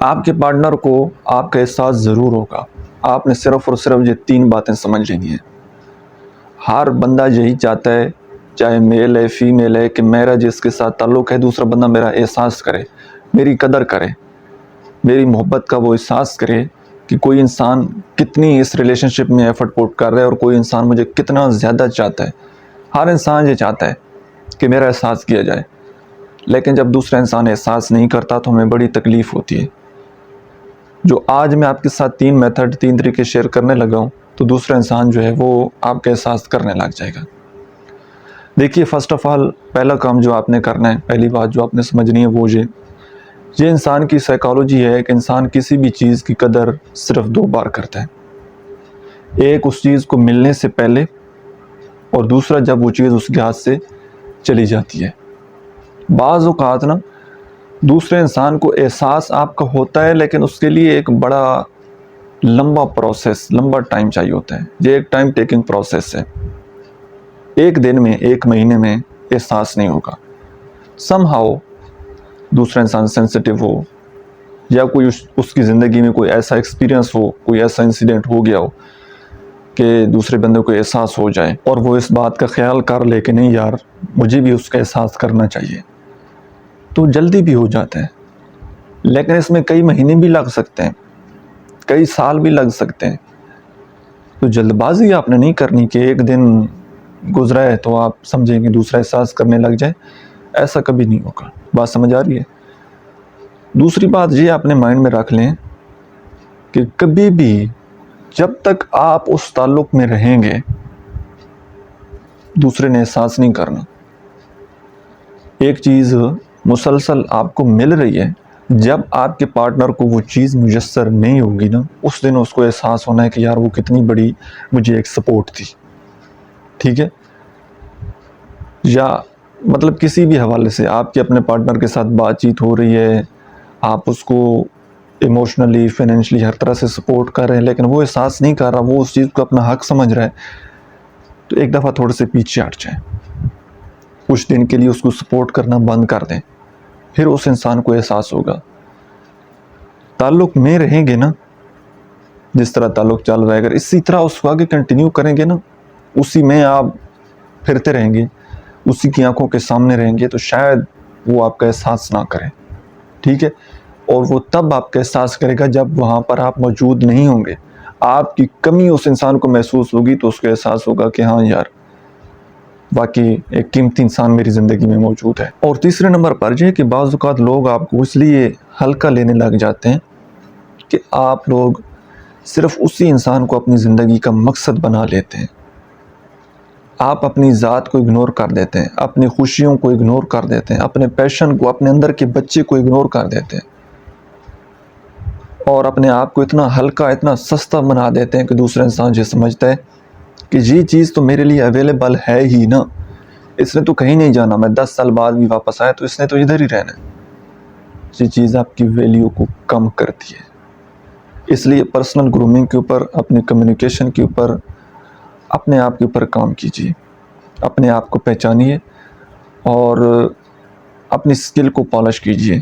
آپ کے پارٹنر کو آپ کا احساس ضرور ہوگا. آپ نے صرف اور صرف یہ 3 باتیں سمجھ لینی ہیں. ہر بندہ یہی چاہتا ہے، چاہے میل ہے فیمیل ہے، کہ میرا جس کے ساتھ تعلق ہے دوسرا بندہ میرا احساس کرے، میری قدر کرے، میری محبت کا وہ احساس کرے کہ کوئی انسان کتنی اس ریلیشن شپ میں ایفرٹ پوٹ کر رہا ہے اور کوئی انسان مجھے کتنا زیادہ چاہتا ہے. ہر انسان یہ چاہتا ہے کہ میرا احساس کیا جائے، لیکن جب دوسرا انسان احساس نہیں کرتا تو ہمیں بڑی تکلیف ہوتی ہے. جو آج میں آپ کے ساتھ 3 طریقے شیئر کرنے لگا ہوں، تو دوسرا انسان جو ہے وہ آپ کا احساس کرنے لگ جائے گا. دیکھیے، فرسٹ آف آل پہلا کام جو آپ نے کرنا ہے، پہلی بات جو آپ نے سمجھنی ہے وہ یہ انسان کی سائیکالوجی ہے کہ انسان کسی بھی چیز کی قدر صرف 2 بار کرتا ہے. ایک اس چیز کو ملنے سے پہلے، اور دوسرا جب وہ چیز اس کے ہاتھ سے چلی جاتی ہے. بعض اوقات نا دوسرے انسان کو احساس آپ کا ہوتا ہے، لیکن اس کے لیے ایک بڑا لمبا پروسیس، لمبا ٹائم چاہیے ہوتا ہے. یہ ایک ٹائم ٹیکنگ پروسیس ہے. ایک دن میں، ایک مہینے میں احساس نہیں ہوگا. سم ہاؤ دوسرا انسان سینسٹیو ہو، یا کوئی اس کی زندگی میں کوئی ایسا ایکسپیرینس ہو، کوئی ایسا انسیڈنٹ ہو گیا ہو کہ دوسرے بندے کو احساس ہو جائے اور وہ اس بات کا خیال کر لے کہ نہیں یار مجھے بھی اس کا احساس کرنا چاہیے، تو جلدی بھی ہو جاتا ہے. لیکن اس میں کئی مہینے بھی لگ سکتے ہیں، کئی سال بھی لگ سکتے ہیں. تو جلد بازی آپ نے نہیں کرنی کہ ایک دن گزرا ہے تو آپ سمجھیں کہ دوسرا احساس کرنے لگ جائے. ایسا کبھی نہیں ہوگا. بات سمجھ آ رہی ہے؟ دوسری بات یہ آپ نے مائنڈ میں رکھ لیں کہ کبھی بھی جب تک آپ اس تعلق میں رہیں گے دوسرے نے احساس نہیں کرنا. ایک چیز مسلسل آپ کو مل رہی ہے، جب آپ کے پارٹنر کو وہ چیز میسر نہیں ہوگی نا، اس دن اس کو احساس ہونا ہے کہ یار وہ کتنی بڑی مجھے ایک سپورٹ تھی. ٹھیک ہے؟ یا مطلب کسی بھی حوالے سے آپ کے اپنے پارٹنر کے ساتھ بات چیت ہو رہی ہے، آپ اس کو ایموشنلی فائنینشلی ہر طرح سے سپورٹ کر رہے ہیں، لیکن وہ احساس نہیں کر رہا، وہ اس چیز کو اپنا حق سمجھ رہا ہے، تو ایک دفعہ تھوڑے سے پیچھے ہٹ جائیں. کچھ دن کے لیے اس کو سپورٹ کرنا بند کر دیں، پھر اس انسان کو احساس ہوگا. تعلق میں رہیں گے نا، جس طرح تعلق چل رہا ہے، اگر اسی طرح اس کو آگے کنٹینیو کریں گے نا، اسی میں آپ پھرتے رہیں گے، اسی کی آنکھوں کے سامنے رہیں گے، تو شاید وہ آپ کا احساس نہ کریں. ٹھیک ہے؟ اور وہ تب آپ کا احساس کرے گا جب وہاں پر آپ موجود نہیں ہوں گے. آپ کی کمی اس انسان کو محسوس ہوگی تو اس کو احساس ہوگا کہ ہاں یار واقعی ایک قیمتی انسان میری زندگی میں موجود ہے. اور تیسرے نمبر پر یہ کہ بعض اوقات لوگ آپ کو اس لیے ہلکا لینے لگ جاتے ہیں کہ آپ لوگ صرف اسی انسان کو اپنی زندگی کا مقصد بنا لیتے ہیں. آپ اپنی ذات کو اگنور کر دیتے ہیں، اپنی خوشیوں کو اگنور کر دیتے ہیں، اپنے پیشن کو، اپنے اندر کے بچے کو اگنور کر دیتے ہیں، اور اپنے آپ کو اتنا ہلکا، اتنا سستا بنا دیتے ہیں کہ دوسرا انسان یہ سمجھتا ہے کہ یہ چیز تو میرے لیے اویلیبل ہے ہی نا، اس نے تو کہیں نہیں جانا، میں 10 سال بعد بھی واپس آیا تو اس نے تو ادھر ہی رہنا ہے. یہ چیز آپ کی ویلیو کو کم کرتی ہے. اس لیے پرسنل گرومنگ کے اوپر، اپنی کمیونیکیشن کے اوپر، اپنے آپ کے اوپر کام کیجیے. اپنے آپ کو پہچانیے اور اپنی سکل کو پالش کیجیے.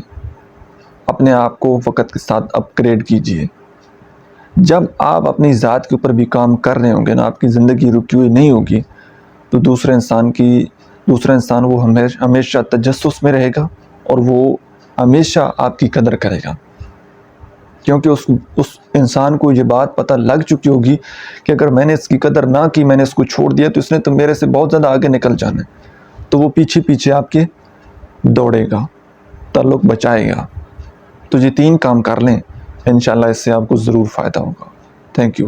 اپنے آپ کو وقت کے ساتھ اپ گریڈ کیجیے. جب آپ اپنی ذات کے اوپر بھی کام کر رہے ہوں گے نا، آپ کی زندگی رکی ہوئی نہیں ہوگی، تو دوسرے انسان وہ ہمیشہ تجسس میں رہے گا اور وہ ہمیشہ آپ کی قدر کرے گا، کیونکہ اس انسان کو یہ بات پتہ لگ چکی ہوگی کہ اگر میں نے اس کی قدر نہ کی، میں نے اس کو چھوڑ دیا، تو اس نے تو میرے سے بہت زیادہ آگے نکل جانا ہے. تو وہ پیچھے پیچھے آپ کے دوڑے گا، تعلق بچائے گا. تو یہ 3 کام کر لیں، انشاءاللہ اس سے آپ کو ضرور فائدہ ہوگا. Thank you.